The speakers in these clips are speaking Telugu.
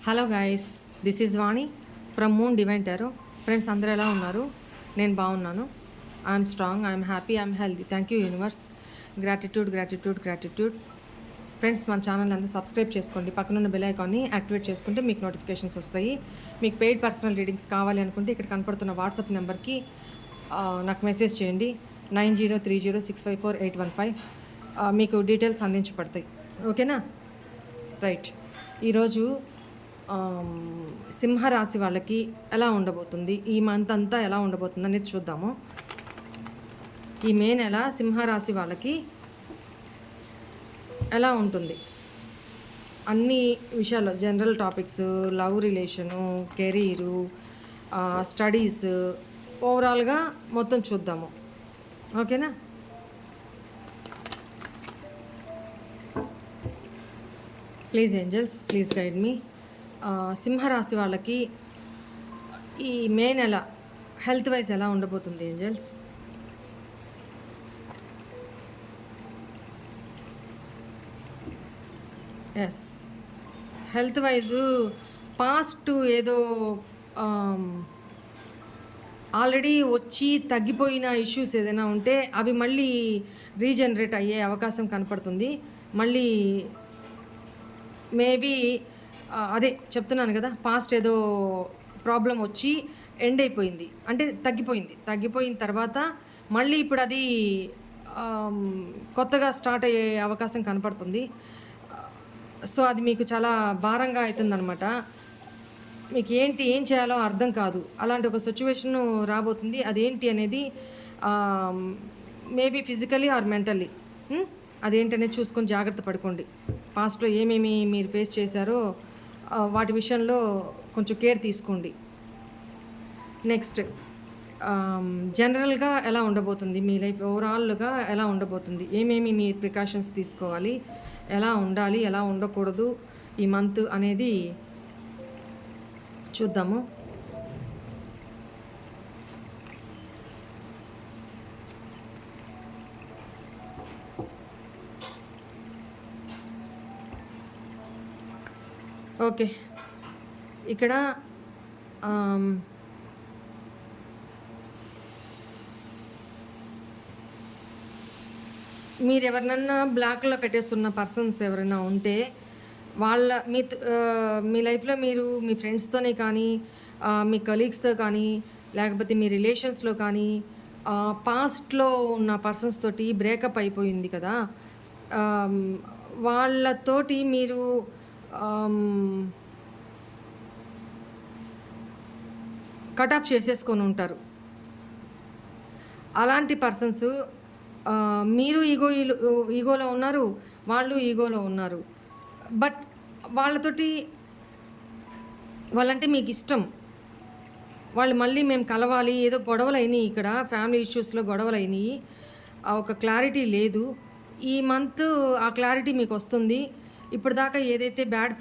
Hello guys, this is Vani from moon divine tarot. Friends అందరూ ఎలా ఉన్నారు? నేను బాగున్నాను. I'm strong, I'm happy, I'm healthy. Thank you universe. Gratitude gratitude gratitude. Friends మన ఛానల్ అందరూ సబ్స్క్రైబ్ చేసుకోండి. పక్కనున్న బెల్ ఐకాన్ని యాక్టివేట్ చేసుకుంటే మీకు నోటిఫికేషన్స్ వస్తాయి. మీకు పెయిడ్ పర్సనల్ రీడింగ్స్ కావాలి అనుకుంటే ఇక్కడ కనపడుతున్న వాట్సాప్ నెంబర్కి నాకు మెసేజ్ చేయండి. 9030654815. మీకు డీటెయిల్స్ అందించబడతాయి. ఓకేనా? రైట్. ఈరోజు సింహరాశి వాళ్ళకి ఎలా ఉండబోతుంది, ఈ మంత్ అంతా ఎలా ఉండబోతుంది అనేది చూద్దాము. ఈ మే నెల సింహరాశి వాళ్ళకి ఎలా ఉంటుంది అన్ని విషయాల్లో, general topics, love relation, career, studies, ఓవరాల్గా మొత్తం చూద్దాము. ఓకేనా? Please angels, please guide me. సింహరాశి వాళ్ళకి ఈ మే నెల హెల్త్ వైజ్ ఎలా ఉండబోతుంది angels? Yes, health wise past ఏదో ఆల్రెడీ వచ్చి తగ్గిపోయిన ఇష్యూస్ ఏదైనా ఉంటే అవి మళ్ళీ రీజనరేట్ అయ్యే అవకాశం కనపడుతుంది. మళ్ళీ మేబీ అదే చెప్తున్నాను కదా, పాస్ట్ ఏదో ప్రాబ్లం వచ్చి ఎండ్ అయిపోయింది అంటే తగ్గిపోయిన తర్వాత మళ్ళీ ఇప్పుడు అది కొత్తగా స్టార్ట్ అయ్యే అవకాశం కనపడుతుంది. సో అది మీకు చాలా భారంగా అవుతుందన్నమాట. మీకు ఏం చేయాలో అర్థం కాదు. అలాంటి ఒక సిచ్యువేషన్ రాబోతుంది. అదేంటి అనేది మేబీ ఫిజికలీ ఆర్ మెంటల్లీ, అదేంటనేది చూసుకొని జాగ్రత్త పడుకోండి. పాస్ట్లో ఏమేమి మీరు ఫేస్ చేశారో వాటి విషయంలో కొంచెం కేర్ తీసుకోండి. నెక్స్ట్, జనరల్గా ఎలా ఉండబోతుంది మీ లైఫ్, ఓవరాల్గా ఎలా ఉండబోతుంది, ఏమేమి మీ ప్రికాషన్స్ తీసుకోవాలి, ఎలా ఉండాలి, ఎలా ఉండకూడదు ఈ మంత్ అనేది చూద్దాము. ఓకే, ఇక్కడ మీరు ఎవరినన్నా బ్లాక్లో పెట్టేస్తున్న పర్సన్స్ ఎవరైనా ఉంటే వాళ్ళ మీ లైఫ్లో మీరు మీ ఫ్రెండ్స్తోనే కానీ, మీ కలీగ్స్తో కానీ, లేకపోతే మీ రిలేషన్స్లో కానీ పాస్ట్లో ఉన్న పర్సన్స్ తోటి బ్రేకప్ అయిపోయింది కదా, వాళ్ళతోటి మీరు కట్ ఆఫ్ చేసేసుకొని ఉంటారు. అలాంటి పర్సన్స్ మీరు ఈగోలో ఉన్నారు, వాళ్ళు ఈగోలో ఉన్నారు. బట్ వాళ్ళంటే మీకు ఇష్టం. వాళ్ళు మళ్ళీ మేము కలవాలి, ఏదో గొడవలు అయినాయి, ఇక్కడ ఫ్యామిలీ ఇష్యూస్లో గొడవలు అయినాయి, ఒక క్లారిటీ లేదు. ఈ మంత్ ఆ క్లారిటీ మీకు వస్తుంది. ఇప్పటిదాకా ఏదైతే బ్యాడ్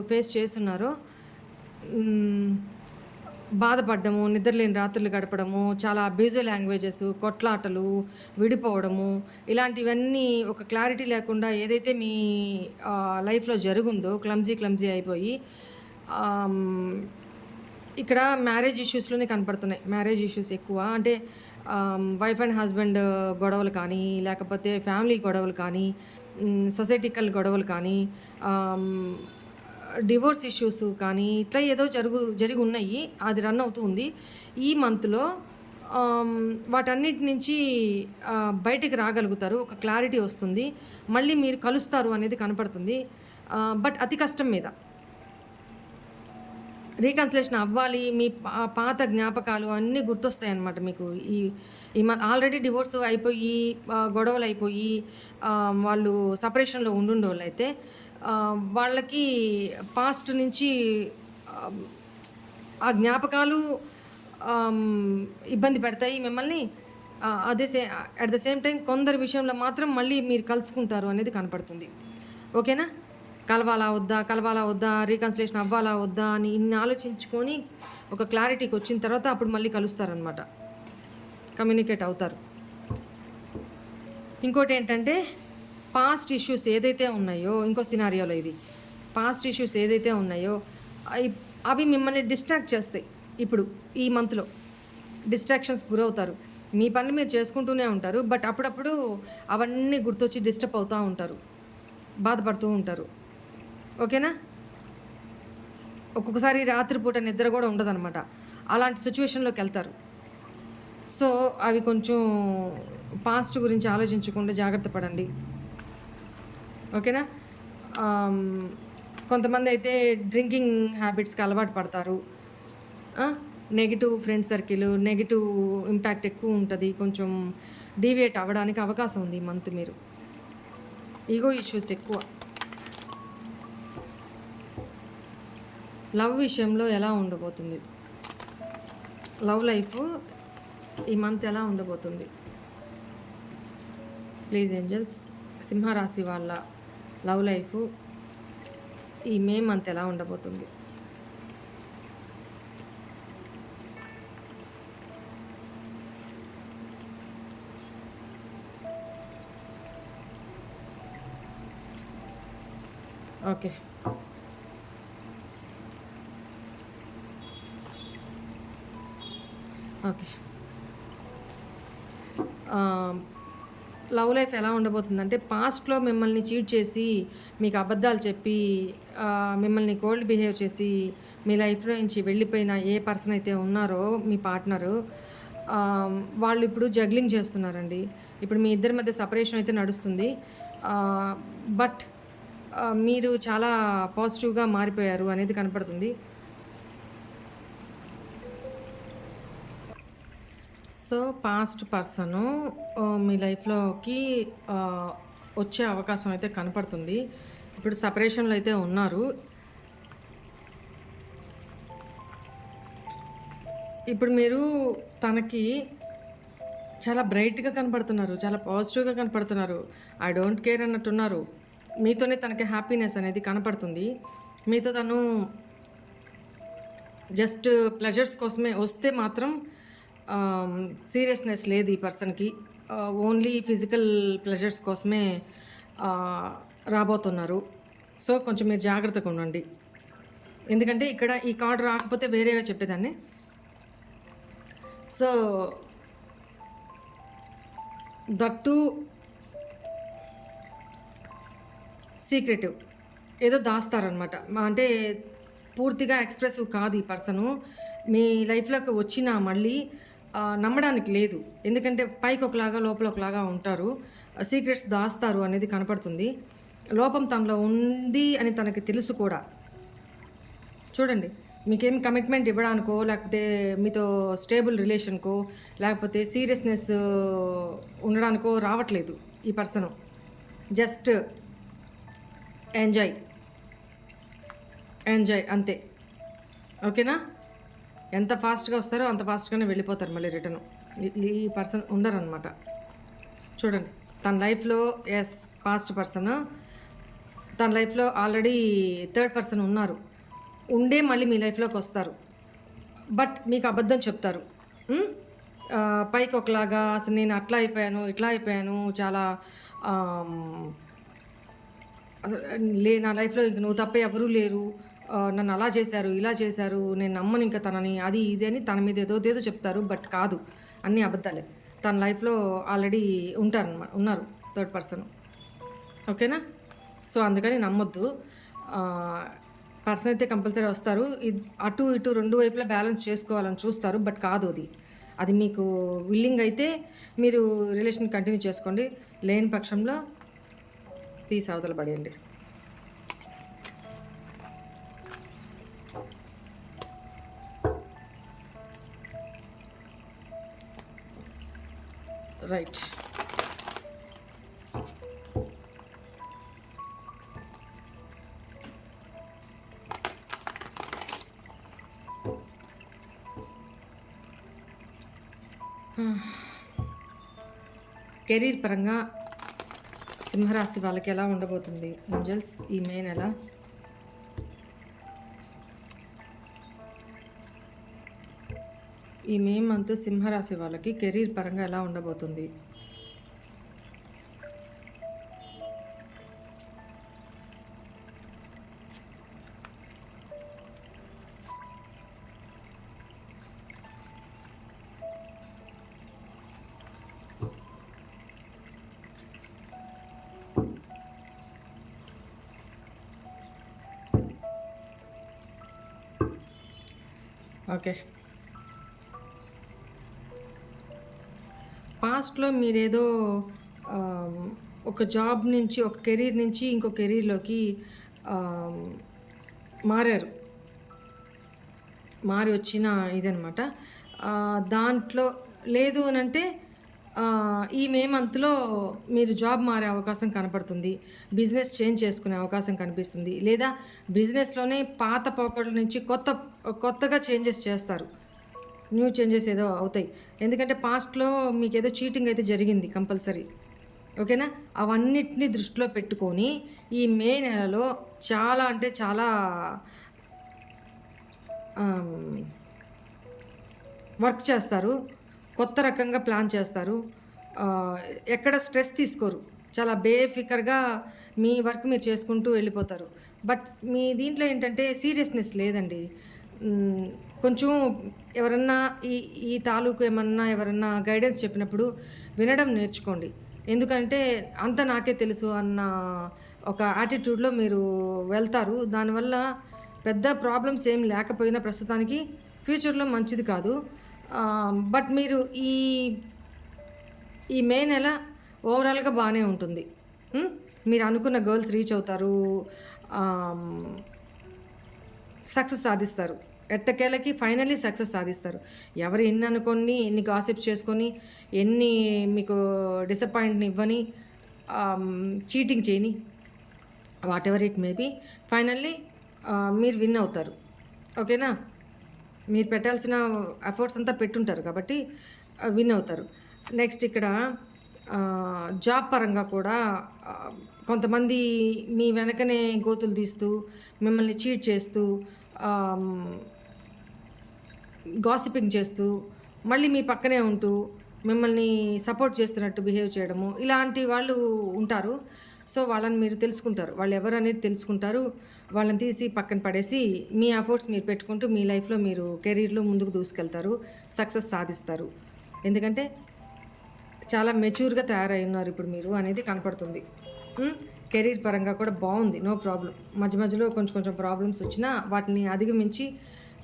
ఫేస్ చేస్తున్నారో, బాధపడ్డము, నిద్రలేని రాత్రులు గడపడము, చాలా అబ్యూజివ్ లాంగ్వేజెస్, కొట్లాటలు, విడిపోవడము, ఇలాంటివన్నీ ఒక క్లారిటీ లేకుండా ఏదైతే మీ లైఫ్లో జరుగుందో క్లమ్జీ అయిపోయి ఇక్కడ మ్యారేజ్ ఇష్యూస్లోనే కనపడుతున్నాయి. మ్యారేజ్ ఇష్యూస్ ఎక్కువ అంటే వైఫ్ అండ్ హస్బెండ్ గొడవలు కానీ, లేకపోతే ఫ్యామిలీ గొడవలు కానీ, సొసైటికల్ గొడవలు కానీ, డివోర్స్ ఇష్యూస్ కానీ, ఇట్లా ఏదో జరిగి ఉన్నాయి. అది రన్ అవుతూ ఉంది ఈ మంత్లో. వాటన్నిటి నుంచి బయటికి రాగలుగుతారు, ఒక క్లారిటీ వస్తుంది, మళ్ళీ మీరు కలుస్తారు అనేది కనపడుతుంది. బట్ అతి కష్టం మీద రీకన్సిలేషన్ అవ్వాలి. మీ పాత జ్ఞాపకాలు అన్నీ గుర్తొస్తాయి అన్నమాట మీకు. ఈ ఆల్రెడీ డివోర్స్ అయిపోయి, గొడవలు అయిపోయి, వాళ్ళు సపరేషన్లో ఉండుండోళ్ళు అయితే వాళ్ళకి పాస్ట్ నుంచి ఆ జ్ఞాపకాలు ఇబ్బంది పెడతాయి మిమ్మల్ని. అట్ ద సేమ్ టైం కొందరి విషయంలో మాత్రం మళ్ళీ మీరు కలుసుకుంటారు అనేది కనపడుతుంది. ఓకేనా? కలవాలా వద్దా, రీకన్సిలేషన్ అవ్వాలా వద్దా అని ఇన్ని ఆలోచించుకొని ఒక క్లారిటీకి వచ్చిన తర్వాత అప్పుడు మళ్ళీ కలుస్తారనమాట, కమ్యూనికేట్ అవుతారు. ఇంకోటి ఏంటంటే, పాస్ట్ ఇష్యూస్ ఏదైతే ఉన్నాయో, ఇంకో సినారియోలో ఇది పాస్ట్ ఇష్యూస్ ఏదైతే ఉన్నాయో అవి మిమ్మల్ని డిస్ట్రాక్ట్ చేస్తాయి. ఇప్పుడు ఈ మంత్లో డిస్ట్రాక్షన్స్ గురవుతారు. మీ పనులు మీరు చేసుకుంటూనే ఉంటారు. బట్ అప్పుడప్పుడు అవన్నీ గుర్తొచ్చి డిస్టర్బ్ అవుతూ ఉంటారు, బాధపడుతూ ఉంటారు. ఓకేనా? ఒక్కొక్కసారి రాత్రిపూట నిద్ర కూడా ఉండదనమాట. అలాంటి సిచ్యువేషన్లోకి వెళ్తారు. సో అవి కొంచెం పాస్ట్ గురించి ఆలోచించకుండా జాగ్రత్త పడండి. ఓకేనా? కొంతమంది అయితే డ్రింకింగ్ హ్యాబిట్స్కి అలవాటు పడతారు. Negative friend circle, negative impact ఎక్కువ ఉంటుంది. కొంచెం డీవియేట్ అవ్వడానికి అవకాశం ఉంది ఈ మంత్. మీరు ఈగో ఇష్యూస్ ఎక్కువ. లవ్ విషయంలో ఎలా ఉండబోతుంది? లవ్ లైఫ్ ఈ మంత్ ఎలా ఉండబోతుంది? ప్లీజ్ ఏంజల్స్, సింహరాశి వాళ్ళ లవ్ లైఫ్ ఈ మే మంత్ ఎలా ఉండబోతుంది? Okay, okay. లవ్ లైఫ్ ఎలా ఉండబోతుందంటే, పాస్ట్లో మిమ్మల్ని చీట్ చేసి, మీకు అబద్ధాలు చెప్పి, మిమ్మల్ని కోల్డ్ బిహేవ్ చేసి, మీ లైఫ్లో నుంచి వెళ్ళిపోయిన ఏ పర్సన్ అయితే ఉన్నారో మీ పార్ట్నరు, వాళ్ళు ఇప్పుడు జగ్లింగ్ చేస్తున్నారండి. ఇప్పుడు మీ ఇద్దరి మధ్య సపరేషన్ అయితే నడుస్తుంది. బట్ మీరు చాలా పాజిటివ్గా మారిపోయారు అనేది కనపడుతుంది. సో పాస్ట్ పర్సను మీ లైఫ్లోకి వచ్చే అవకాశం అయితే కనపడుతుంది. ఇప్పుడు సపరేషన్లో అయితే ఉన్నారు. ఇప్పుడు మీరు తనకి చాలా బ్రైట్గా కనపడుతున్నారు, చాలా పాజిటివ్గా కనపడుతున్నారు, ఐ డోంట్ కేర్ అన్నట్టున్నారు. మీతోనే తనకి హ్యాపీనెస్ అనేది కనపడుతుంది. మీతో తను జస్ట్ ప్లెజర్స్ కోసమే వస్తే మాత్రం సీరియస్నెస్ లేదు ఈ పర్సన్కి. ఓన్లీ ఫిజికల్ ప్లెజర్స్ కోసమే రాబోతున్నారు. సో కొంచెం మీరు జాగ్రత్తగా ఉండండి. ఎందుకంటే ఇక్కడ ఈ కార్డు రాకపోతే వేరేగా చెప్పేదాన్ని. సో దట్టు సీక్రెటివ్ ఏదో దాస్తారనమాట. అంటే పూర్తిగా ఎక్స్ప్రెసివ్ కాదు ఈ పర్సను. మీ లైఫ్లోకి వచ్చినా మళ్ళీ నమ్మడానికి లేదు. ఎందుకంటే పైకి ఒకలాగా లోపల ఒకలాగా ఉంటారు. సీక్రెట్స్ దాస్తారు అనేది కనపడుతుంది. లోపం తనలో ఉంది అని తనకి తెలుసు కూడా. చూడండి, మీకేం కమిట్మెంట్ ఇవ్వడానికో, లేకపోతే మీతో స్టేబుల్ రిలేషన్కో, లేకపోతే సీరియస్నెస్ ఉండడానికో రావట్లేదు ఈ పర్సను. జస్ట్ ఎంజాయ్ అంతే. ఓకేనా? ఎంత ఫాస్ట్గా వస్తారో అంత ఫాస్ట్గానే వెళ్ళిపోతారు మళ్ళీ రిటర్న్. ఈ పర్సన్ ఉండరనమాట. చూడండి, తన లైఫ్లో పాస్ట్ పర్సన్ తన లైఫ్లో ఆల్రెడీ థర్డ్ పర్సన్ ఉన్నారు. ఉండే మళ్ళీ మీ లైఫ్లోకి వస్తారు. బట్ మీకు అబద్ధం చెప్తారు. పైకి ఒకలాగా అసలు నేను అట్లా అయిపోయాను, ఇట్లా అయిపోయాను, చాలా నా లైఫ్లో ఇంక నువ్వు తప్ప ఎవరూ లేరు, నన్ను అలా చేశారు, ఇలా చేశారు, నేను నమ్మను ఇంకా తనని, అది ఇది అని తన మీద ఏదో చెప్తారు. బట్ కాదు, అన్నీ అబద్ధాలే. తన లైఫ్లో ఆల్రెడీ ఉన్నారు థర్డ్ పర్సన్. ఓకేనా? సో అందుకని నమ్మొద్దు. పర్సన్ అయితే కంపల్సరీ వస్తారు. అటు ఇటు రెండు వైపులా బ్యాలెన్స్ చేసుకోవాలని చూస్తారు. బట్ కాదు, అది మీకు విల్లింగ్ అయితే మీరు రిలేషన్ కంటిన్యూ చేసుకోండి. లేని పక్షంలో తీసి అవతల పడేయండి. రైట్. కెరీర్ పరంగా సింహరాశి వాళ్ళకి ఎలా ఉండబోతుంది ఏంజల్స్ ఈ మే నెల? ఈ మే మంత్ సింహరాశి వాళ్ళకి కెరీర్ పరంగా ఎలా ఉండబోతుంది? ఓకే. పాస్ట్‌లో మీరేదో ఆహ్, ఒక జాబ్ నుంచి, ఒక కెరీర్ నుంచి ఇంకో కెరీర్‌లోకి ఆహ్, మారారు. మారి వచ్చిన ఇదనమాట. దాంట్లో లేదు అనంటే ఈ మే మంత్‌లో మీరు జాబ్ మారే అవకాశం కనపడుతుంది. బిజినెస్ చేంజ్ చేసుకునే అవకాశం కనిపిస్తుంది. లేదా బిజినెస్‌లోనే పాత పోకడల నుంచి కొత్తగా చేంజెస్ చేస్తారు. న్యూ చేంజెస్ ఏదో అవుతాయి. ఎందుకంటే పాస్ట్‌లో మీకేదో చీటింగ్ అయితే జరిగింది కంపల్సరీ. ఓకేనా? అవన్నిటిని దృష్టిలో పెట్టుకొని ఈ మే నెలలో చాలా అంటే చాలా ఆహ్, వర్క్ చేస్తారు. కొత్త రకంగా ప్లాన్ చేస్తారు. ఆహ్, ఎక్కడ స్ట్రెస్ తీసుకోరు. చాలా బేఫికర్‌గా మీ వర్క్ మీరు చేసుకుంటూ వెళ్ళిపోతారు. బట్ మీ దీంట్లో ఏంటంటే సీరియస్‌నెస్ లేదండి. హ్మ్. కొంచెం ఎవరన్నా ఈ ఈ తాలూకు ఏమన్నా ఎవరన్నా గైడెన్స్ చెప్పినప్పుడు వినడం నేర్చుకోండి. ఎందుకంటే అంతా నాకే తెలుసు అన్న ఒక యాటిట్యూడ్‌లో మీరు వెళ్తారు. దానివల్ల పెద్ద ప్రాబ్లమ్స్ ఏం లేకపోయినా ప్రస్తుతానికి ఫ్యూచర్‌లో మంచిది కాదు. బట్ మీరు ఈ ఈ మే నెల ఓవరాల్‌గా బానే ఉంటుంది. హ్మ్. మీరు అనుకున్న గోల్స్ రీచ్ అవుతారు. ఆహ్, సక్సెస్ సాధిస్తారు. ఎట్టకేలకి ఫైనల్లీ సక్సెస్ సాధిస్తారు. ఎవరు ఎన్ని అనుకోని, ఎన్ని గాసిప్స్ చేసుకొని, ఎన్ని మీకు డిసప్పాయింట్‌నివ్వని, చీటింగ్ చేయని, whatever it may be finally మీరు విన్ అవుతారు. ఓకేనా? మీరు పెట్టాల్సిన ఎఫర్ట్స్ అంతా పెట్టుంటారు కాబట్టి విన్ అవుతారు. నెక్స్ట్ ఇక్కడ జాబ్ పరంగా కూడా ఆహ్, కొంతమంది మీ వెనకనే గోతులు తీస్తూ, మిమ్మల్ని చీట్ చేస్తూ, ఆహ్, గాసిపింగ్ చేస్తూ, మళ్ళీ మీ పక్కనే ఉంటూ, మిమ్మల్ని సపోర్ట్ చేస్తున్నట్టు బిహేవ్ చేయడము, ఇలాంటి వాళ్ళు ఉంటారు. సో, వాళ్ళని మీరు తెలుసుకుంటారు. వాళ్ళెవరనేది తెలుసుకుంటారు. వాళ్ళని తీసి పక్కన పడేసి, మీ ఎఫర్ట్స్ మీరు పెట్టుకుంటూ, మీ లైఫ్‌లో మీరు కెరీర్‌లో ముందుకు దూసుకెళ్తారు. సక్సెస్ సాధిస్తారు. ఎందుకంటే, చాలా మెచ్యూర్‌గా తయారయ్యున్నారు ఇప్పుడు మీరు అనేది కనపడుతుంది. హ్మ్. కెరీర్ పరంగా కూడా బావుంది. No problem. మధ్య మధ్యలో కొంచెం కొంచెం ప్రాబ్లమ్స్ వచ్చినా వాటిని అధిగమించి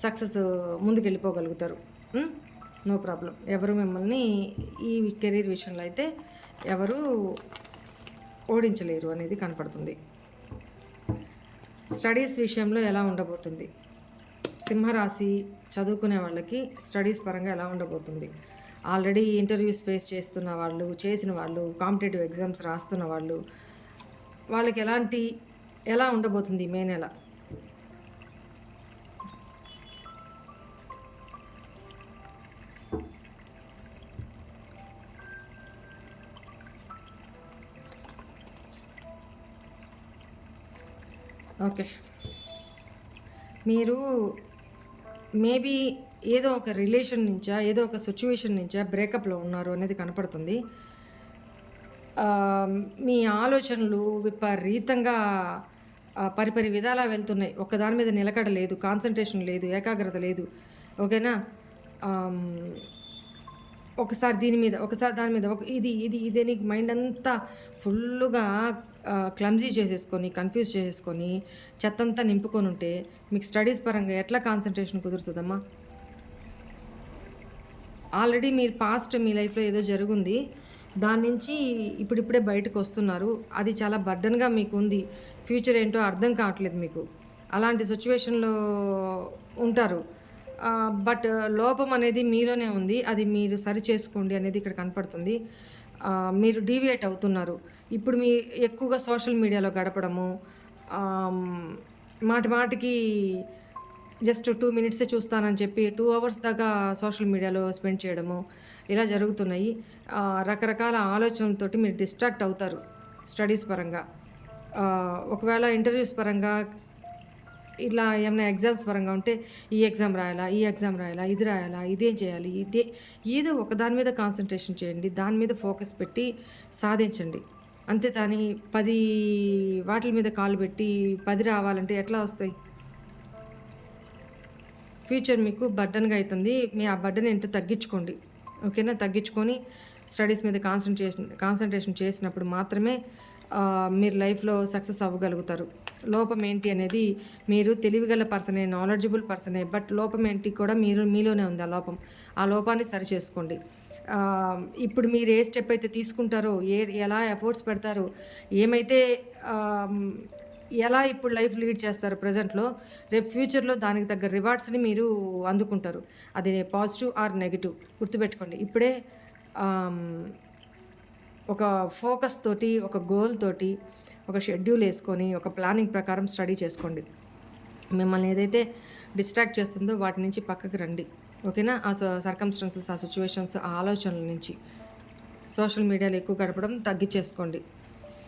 సక్సెస్ ముందుకెళ్ళిపోగలుగుతారు. హ్మ్. No problem. ఎవరు మిమ్మల్ని ఈ కెరీర్ విషయంలో అయితే ఎవరు ఓడించలేరు అనేది కనపడుతుంది. స్టడీస్ విషయంలో ఎలా ఉండబోతుంది? సింహరాశి చదువుకునే వాళ్ళకి స్టడీస్ పరంగా ఎలా ఉండబోతుంది? ఆల్రెడీ ఇంటర్వ్యూస్ ఫేస్ చేస్తున్న వాళ్ళు, చేసిన వాళ్ళు, కాంపిటేటివ్ ఎగ్జామ్స్ రాస్తున్న వాళ్ళు, వాళ్ళకి ఎలా ఉండబోతుంది ఈ మే నెల? ఓకే. మీరు మేబీ ఏదో ఒక రిలేషన్ నుంచా, ఏదో ఒక సిట్యుయేషన్ నుంచా బ్రేకప్‌లో ఉన్నారు అనేది కనపడుతుంది. మీ ఆలోచనలు విపరీతంగా పరిపరి విధాలా వెళ్తున్నాయి. ఒక్కదాని మీద నిలకడ లేదు, కాన్సంట్రేషన్ లేదు, ఏకాగ్రత లేదు. ఓకేనా? ఆహ్, ఒకసారి దీని మీద, ఒకసారి దాని మీద, ఇదని మైండ్ అంతా ఫుల్లుగా క్లమ్జీ చేసేసుకొని, కన్‌ఫ్యూజ్ చేసేసుకొని, చెత్తంతా నింపుకొనుంటే, మీకు స్టడీస్ పరంగా ఎట్లా కాన్సంట్రేషన్ కుదురుతదమ్మా? ఆల్రెడీ మీరు పాస్ట్ మీ లైఫ్‌లో ఏదో జరిగుంది. దాని నుంచి ఇప్పుడిప్పుడే బయటకొస్తున్నారు. అది చాలా బర్డెన్‌గా మీకుంది. ఫ్యూచర్ ఏంటో అర్థం కావట్లేదు మీకు. అలాంటి సిట్యుయేషన్‌లో ఉంటారు. బట్ లోపం అనేది మీలోనే ఉంది. అది మీరు సరిచేసుకోండి అనేది ఇక్కడ కనపడుతుంది. మీరు డీవియేట్ అవుతున్నారు. ఇప్పుడు ఎక్కువగా సోషల్ మీడియాలో గడపడము, ఆహ్, మాటి మాటికి జస్ట్ 2 మినిట్సే చూస్తానని చెప్పి 2 అవర్స్ దాకా సోషల్ మీడియాలో స్పెండ్ చేయడము, ఇలా జరుగుతున్నాయి. రకరకాల ఆలోచనలతోటి మీరు డిస్ట్రాక్ట్ అవుతారు స్టడీస్ పరంగా. ఒకవేళ ఇంటర్వ్యూస్ పరంగా ఇట్లా ఏమన్నా ఎగ్జామ్స్ పరంగా ఉంటే, ఈ ఎగ్జామ్ రాయాలా? ఈ ఎగ్జామ్ రాయాలా? ఇది రాయాలా? ఇదేం చేయాలి? ఏదో ఒక దాని మీద కాన్సంట్రేషన్ చేయండి. దాని మీద ఫోకస్ పెట్టి సాధించండి. అంతే కానీ 10 వాటిల మీద కాలు పెట్టి 10 రావాలంటే ఎట్లా వస్తాయి? ఫ్యూచర్ మీకు బర్డెన్‌గా అయితుంది. ఆ బర్డెన్ ఏంటో తగ్గించుకోండి. ఓకేనా? తగ్గించుకొని స్టడీస్ మీద కాన్సంట్రేషన్ చేసినప్పుడు మాత్రమే మీరు లైఫ్‌లో సక్సెస్ అవ్వగలుగుతారు. లోపం ఏంటి అనేది, మీరు తెలివిగల పర్సనే, నాలెడ్జబుల్ పర్సనే, బట్ లోపం ఏంటి కూడా మీలోనే ఉంది ఆ లోపం. ఆ లోపాన్ని సరిచేసుకోండి. ఇప్పుడు మీరు ఏ స్టెప్ అయితే తీసుకుంటారో, ఎలా ఎఫర్ట్స్ పెడతారో, ఏమైతే ఆహ్, ఎలా ఇప్పుడు లైఫ్ లీడ్ చేస్తారో ప్రెజెంట్‌లో, రేపు ఫ్యూచర్‌లో దానికి తగ్గ రివార్డ్స్‌ని మీరు అందుకుంటారు. అది పాజిటివ్ ఆర్ నెగెటివ్ గుర్తుపెట్టుకోండి. ఇప్పుడే ఆహ్, ఒక ఫోకస్ తోటి, ఒక గోల్ తోటి, ఒక షెడ్యూల్ యేసుకొని, ఒక ప్లానింగ్ ప్రకారం స్టడీ చేసుకోండి. మిమ్మల్ని ఏదైతే డిస్ట్రాక్ట్ చేస్తుందో వాటి నుంచి పక్కకి రండి. ఓకేనా? ఆ సర్కమ్‌స్టాన్సెస్, ఆ సిట్యుయేషన్స్, ఆ ఆలోచనల నుంచి. సోషల్ మీడియాలో ఎక్కువ గడపడం తగ్గిచ్చేసుకోండి.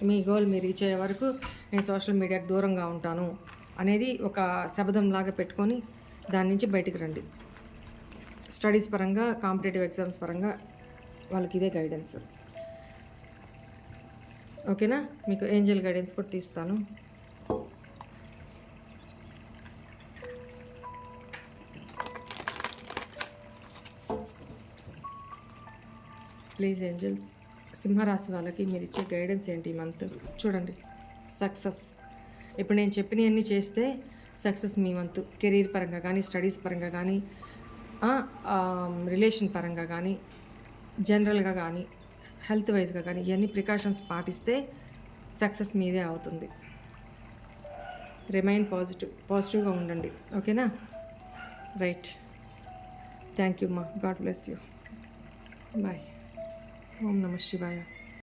మీ గోల్ మీరు రీచ్ అయ్యే వరకు నేను సోషల్ మీడియాకి దూరంగా ఉంటాను అనేది ఒక శపథంలాగా పెట్టుకొని దాని నుంచి బయటికి రండి. స్టడీస్ పరంగా, కాంపిటేటివ్ ఎగ్జామ్స్ పరంగా వాళ్ళకి ఇదే గైడెన్స్. ఓకేనా? మీకు ఏంజెల్ గైడెన్స్ కూడా తీస్తాను. ప్లీజ్ ఏంజెల్స్, సింహరాశి వాళ్ళకి మీరు ఇచ్చే గైడెన్స్ ఏంటి ఈ మంత్ చూడండి. సక్సెస్. ఇప్పుడు నేను చెప్పినవన్నీ చేస్తే సక్సెస్ మీ వంతు. కెరీర్ పరంగా కానీ, స్టడీస్ పరంగా కానీ, రిలేషన్ పరంగా కానీ, జనరల్గా కానీ, హెల్త్ వైజ్గా కానీ, ఇవన్నీ ప్రికాషన్స్ పాటిస్తే సక్సెస్ మీదే అవుతుంది. రిమైన్ పాజిటివ్గా ఉండండి. ఓకేనా? రైట్. థ్యాంక్ యూ మా. God bless you. బాయ్. ఓం నమ శివాయ.